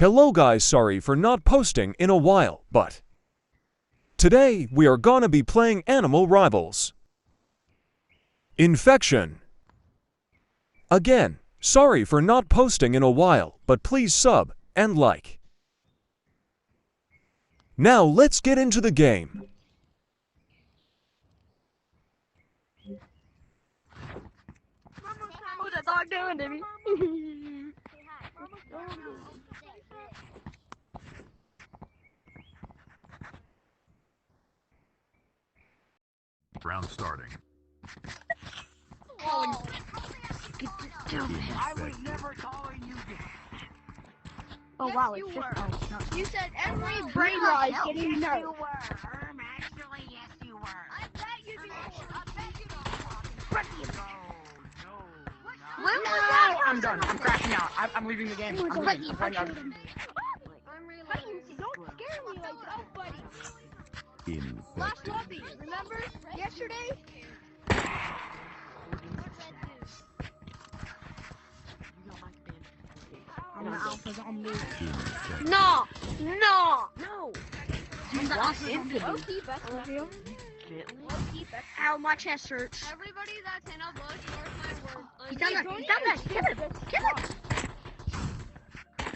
Hello guys, sorry for not posting in a while, but today we are gonna be playing Animal Rivals. Infection. Again, sorry for not posting in a while, but please sub and like. Now let's get into the game. What's that dog doing, Debbie? Round starting. Oh. I was never calling you. Oh Yes, wow, you it's just were. no. You said every brain brain rise rise getting yes, nerfed. you were. Actually, yes, you were. I bet you do. I bet you don't. When was No, that? I'm done. I'm crashing out. I'm leaving the game. I'm leaving. I'm going out. Don't scare me like that, buddy. Last Infected. lobby, remember? Yesterday? I'm an alpha zombie. Infected. No! No! No. I'm the alpha zombie. Low-key best Low-key best. Ow, my chest hurts. Everybody that's in a bush, mark my word. He's done that. He's done that. Kill him. Kill him.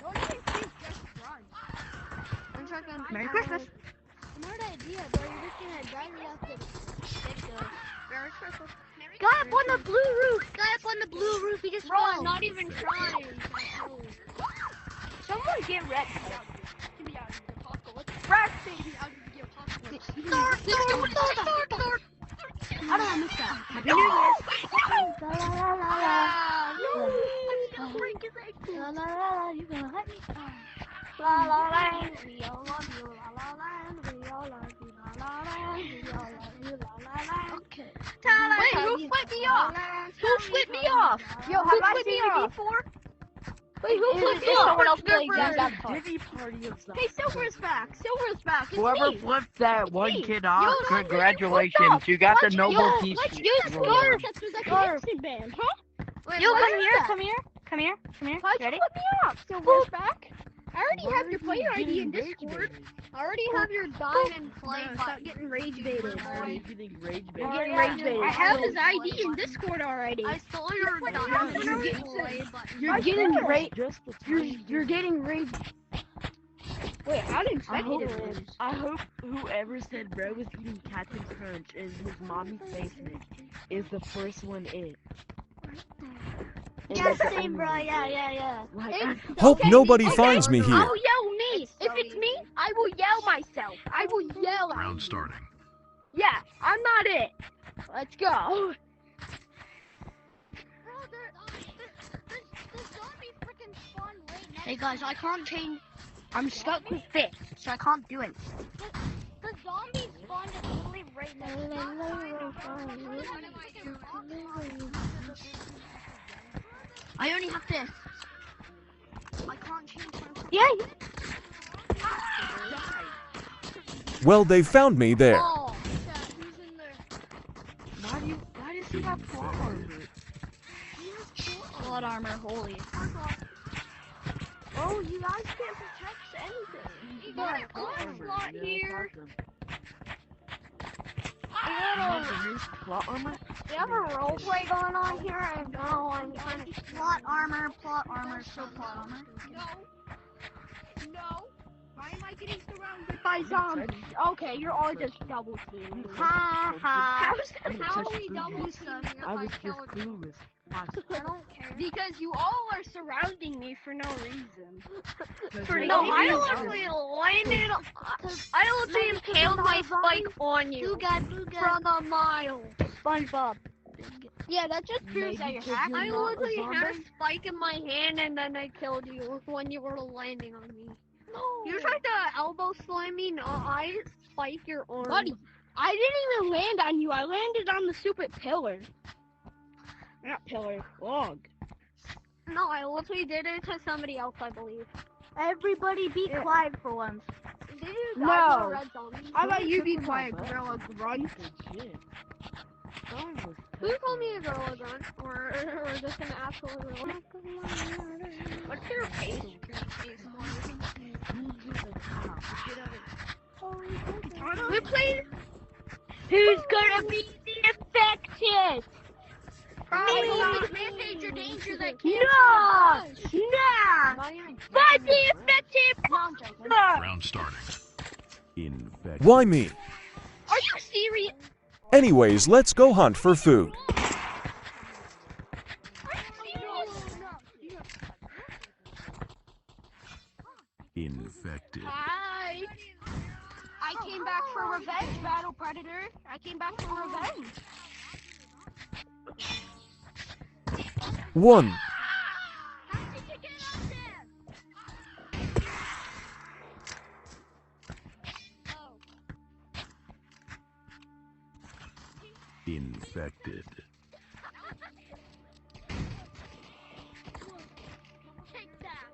Don't even think, just run. I'm talking. Merry Christmas. Smart idea, bro. You're just gonna die without the Merry Christmas. Guy up on the blue roof. Guy up on the blue roof. He just Bro, fell. I'm not even trying. Someone get red. Give me out of the apocalypse. Red baby out of the apocalypse. Thor. How did I miss that? Happy New No! Year. La la la la la. No! I'm gonna break his ankle. La la la la. You gonna let me? La la la, we all love you. La la la, we all love you. La la la, we all love you. La la la. Okay. Wait, who flipped me off? Who flipped me off? Yo, have I seen you before? Wait, who flipped me off? Someone else playing Silver. that part. Diddy party of Hey, Silver's back. Silver's back. It's Whoever me. flipped that one me. kid Yo, off, let's get congratulations. You got the Nobel Peace Let's use Award. Scarf as like an instant ban, huh? Wait, Yo, what come is here. that? Come here. Why'd you Ready? flip me off? Silver's back. I already Why have are your you player ID getting in rage Discord. baited? I already have your diamond play Stop button. getting rage baited. Why are you getting rage You're baited? getting Yeah, rage baited. I I have his ID in Discord. Discord already. I stole your You're diamond getting- play button. You're getting rage. Just the You're getting rage. Wait, how did I hope, infected win? I hope whoever said bro was eating Captain Crunch in his mommy's basement is the first one in. Yeah, same, bro. Yeah. Like, Hey, Hope okay, nobody okay, finds me I here. will yell me. If it's me, I will yell myself. I will yell at Round you. starting. Yeah, I'm not it. Let's go. Hey guys, I can't change. I'm stuck with this, so I can't do it. The zombies spawned literally right next to I only have this. I can't change my. Yeah. Well, they found me there. Oh, yeah, who's in there? why does he have plot armor? Blood armor, holy. Oh, you guys can't protect anything. You got an onslaught here. Plot armor? We have a roleplay going on here. I don't know. I'm trying to. Plot armor, so plot armor. No. Why am I getting surrounded by zombies? Okay, you're all just double teaming. Ha ha. How are we double teaming? I was just clueless. I don't care. Because you all are surrounding me for no reason. For No, no I reason. literally landed. I literally impaled my spike on you Blue from a mile. SpongeBob. Yeah, that just proves that Maybe you're 'cause hacking. you're I not a literally had a zombie? spike in my hand and then I killed you when you were landing on me. No. You tried to elbow slam me, no, I spike your arm. Buddy, I didn't even land on you. I landed on the stupid pillar. Not pillar, log. No, I literally did it to somebody else, I believe. Everybody be Yeah. quiet for once. Did you No. die to a red zombie? How about you be Took my quiet, butt. gorilla? Run. Good shit. Who called me a girl again? Or just an absolute girl? What's your face? We played. Who's gonna be the affected? Probably major danger that No! Fight the affected! Round starting. Infected. Why me? Are you serious? Anyways, let's go hunt for food. Infected. Hi. I came back for revenge, Battle Predator. I came back for revenge. 1, How did you get up there? Infected. Take that.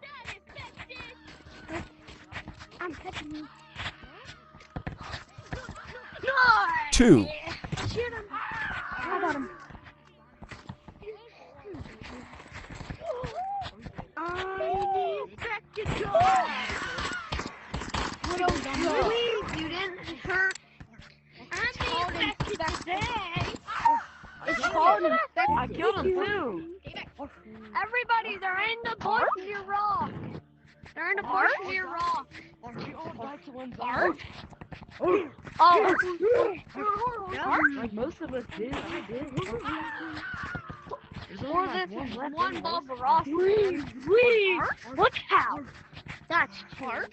That infected. I'm catching you. 2, Shoot him. I got him. I'm infected. You didn't hurt. I'm infected today. It's called infected. I killed him too. Everybody, they're in the bush near rock. They're in the bush near rock. We all died to one Art? Oh, like most of us did. I did. There's Or only this like is one left. one Bob Ross. Look how. That's Art?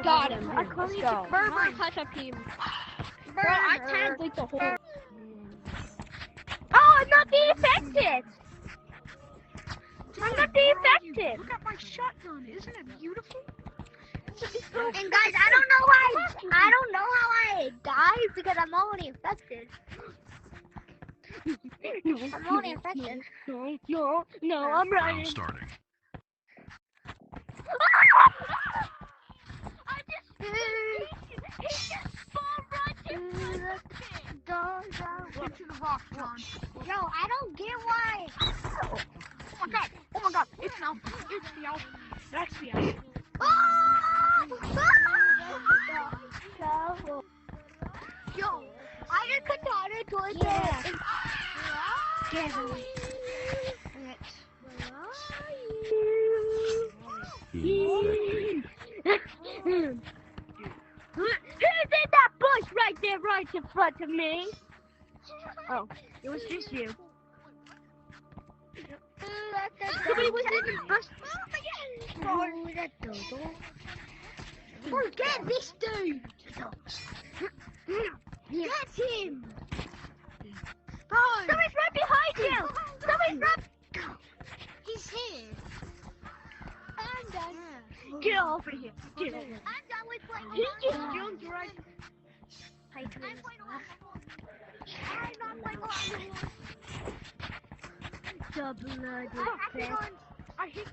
Got Got him. Let's go. Berber touch up team. Bro, I tagged like the whole. Oh, I'm not being affected. I'm not being affected. Look at my shotgun. Isn't it beautiful? And guys, I don't know how I died because I'm already infected. I'm already infected. No, I'm Round running. starting. He just spawned right in front of me. Get to the rock, John. Yo, I don't get why. Oh my god, it's now. It's the elf. That's the elf. Yo, I just katana towards it. Infected. Who's in that bush right there, right in front of me? Oh, it was just you. Somebody was in the bush. Forget this dude. Get him. Somebody's right behind you. Somebody's right. He's here. I'm done. Get off of here. Get off. I'm done with playing. He just jumped right. I'm not playing. The blood effect. I hate.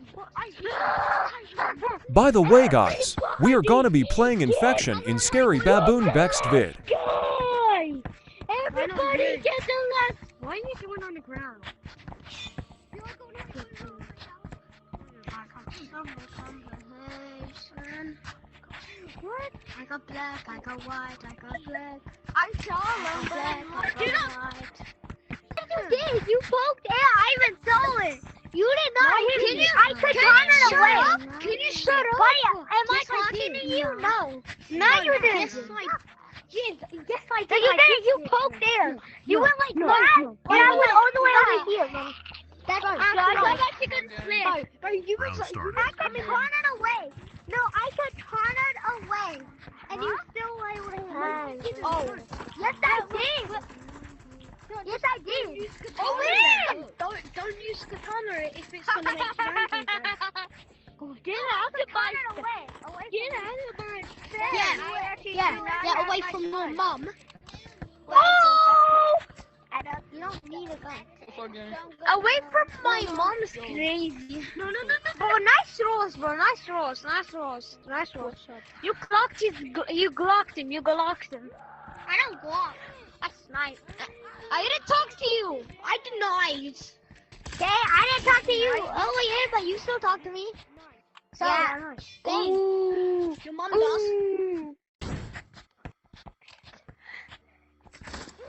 By the way guys, we are gonna be playing Infection in Scary Baboon Bext vid. Guys, everybody get the left. Why are you doing on the ground? What? I got black, I got white, I got black. I saw him, Black, I but got white. You did, you poked it. I even saw it. You did not hit me. I could turn it away. Can you shut up? Wait, am I talking to you? No. No, you didn't. Yes, I did. You did. You poked there. You went like that, and I went all the way over here. That's actually a good flip. Round starting. I could turn it away. No, I could turn it away, and you still were able to hit me. Oh. Yes, I did. Yes, I did. Oh, wait. Don't use katana if it's gonna make you Get out of my way. Get out of my face. Yeah, away from my mom. Oh! You don't need a gun. Away from my mom's crazy. No. Bro, nice rolls, bro. Nice rolls. You glocked him. I don't glock. snipe. I didn't talk to you. I denied. Okay, I didn't talk to you. Oh yeah, but you still talk to me. So, Yeah. Ooh. Your mom does.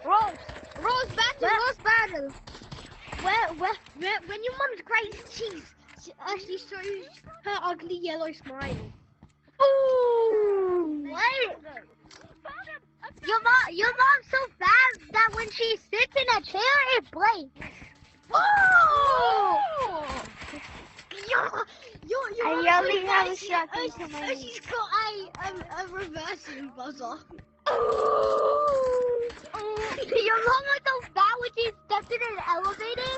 Rose battle. When your mom's cries, she shows her ugly yellow smile. Ooh. What? Your mom's so bad that when she sits in a chair, it blinks. Oh! I only have a shotgun to my She's got a reversing buzzer. Your mom was so bad when she stepped in an elevator.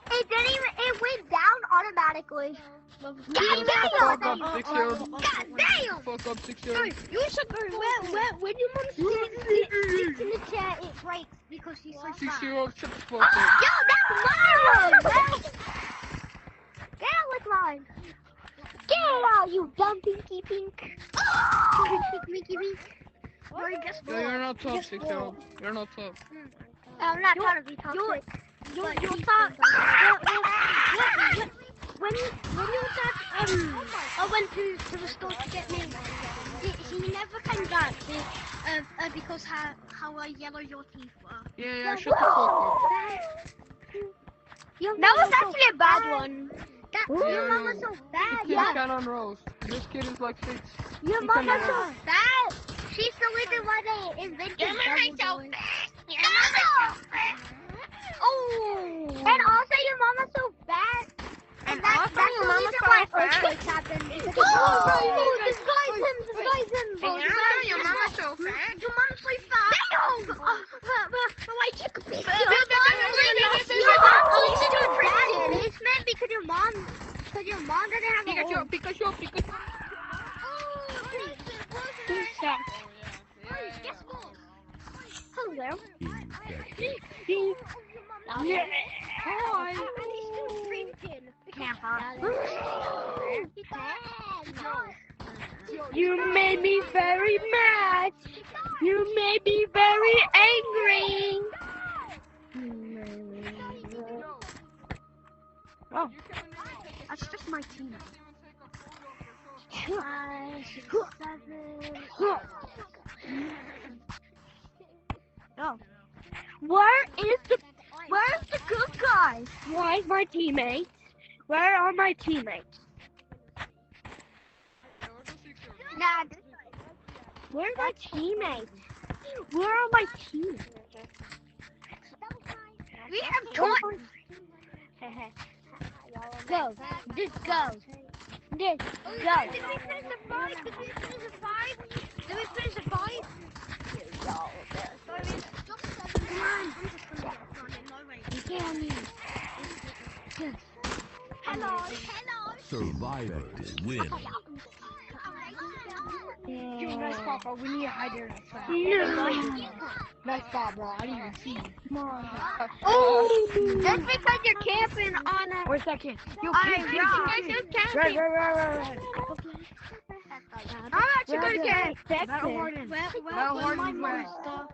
It went down automatically. God damn! God damn! Fuck up 6 Sorry, you should go when your mom sits in the chair, it breaks because she's so fat. 6-year-old, shut the fuck Yo, up. that's my room! Get out with mine! Get out, you dumb pinky pink! Pinky pink. Sorry, guess No, what? you're not tough, 6-year-old. You're not tough. I'm not trying to be toxic. Your dad, when your dad I went to the store to get me, he never came back because how yellow your teeth were. Yeah, shut the fuck up. That was actually a bad one. Your mom was so bad. This kid can't unroast. This kid is like 6. Your He mom can was so unroast. bad. She's the reason why they invented double doors. Oh! And also your mom was so bad. And that's the reason why earthquakes happen. Oh, disguise him. Your mama's so fat. Your mom's so fat. Damn! I took a picture. It's meant because your mom doesn't have a home. Pikachu. Guess what? Hello. Infected. Hi. And he's still drinking. You made me very mad. You made me very angry. Oh. That's just my team. 5, 6, 7. Oh. Where's the good guys? Where's my teammates? Where are my teammates? Nah, Where are my teammates? Where are my teammates? we have taught. Go. Just go. Just go. Did we finish the 5? Did we finish the 5? Did we finish the 5? Come on. Hello. Survivors win. Yo, nice papa. We need to hide there. Nice spot, bro. I didn't even see you. Oh, that's because you're camping on a. Where's that kid? Yo, I'm kid. camping. Right. I'm actually gonna get infected. Where my mom's stuff?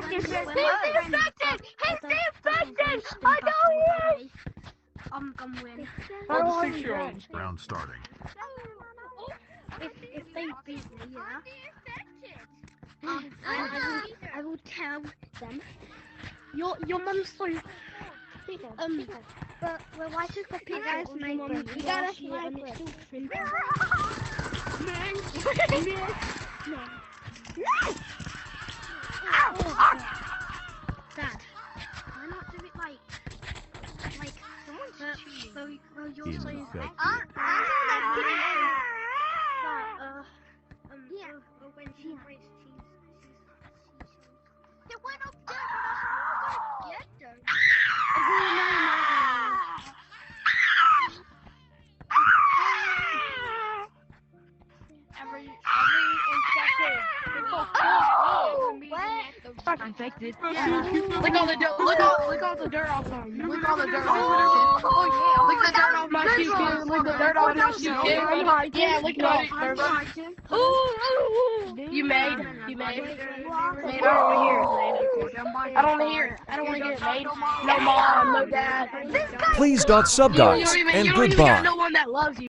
He's infected! He's infected! I know he is! I'm gonna win. Oh, the 6-year-old. Round starting. If they beat me, yeah. I will tell them. Your mom's so. But why took the pig out of my mom? You gotta snipe it. Dad, why not do it like someone's cheating? So you're so. Infected. When she breaks cheese, it went up there, but I'm not gonna get there. Every Infected. Look all the dirt. Look all the dirt off of him. Look all the dirt off of him. Oh yeah, Lick the dirt off my shoe, kid. Lick the dirt off my shoe, kid. Yeah, lick it off. You made. Made over here. I don't want to hear it. I don't want to hear it, mate. No mom, no dad. Please.sub guys, You and don't even got goodbye. no one that loves you.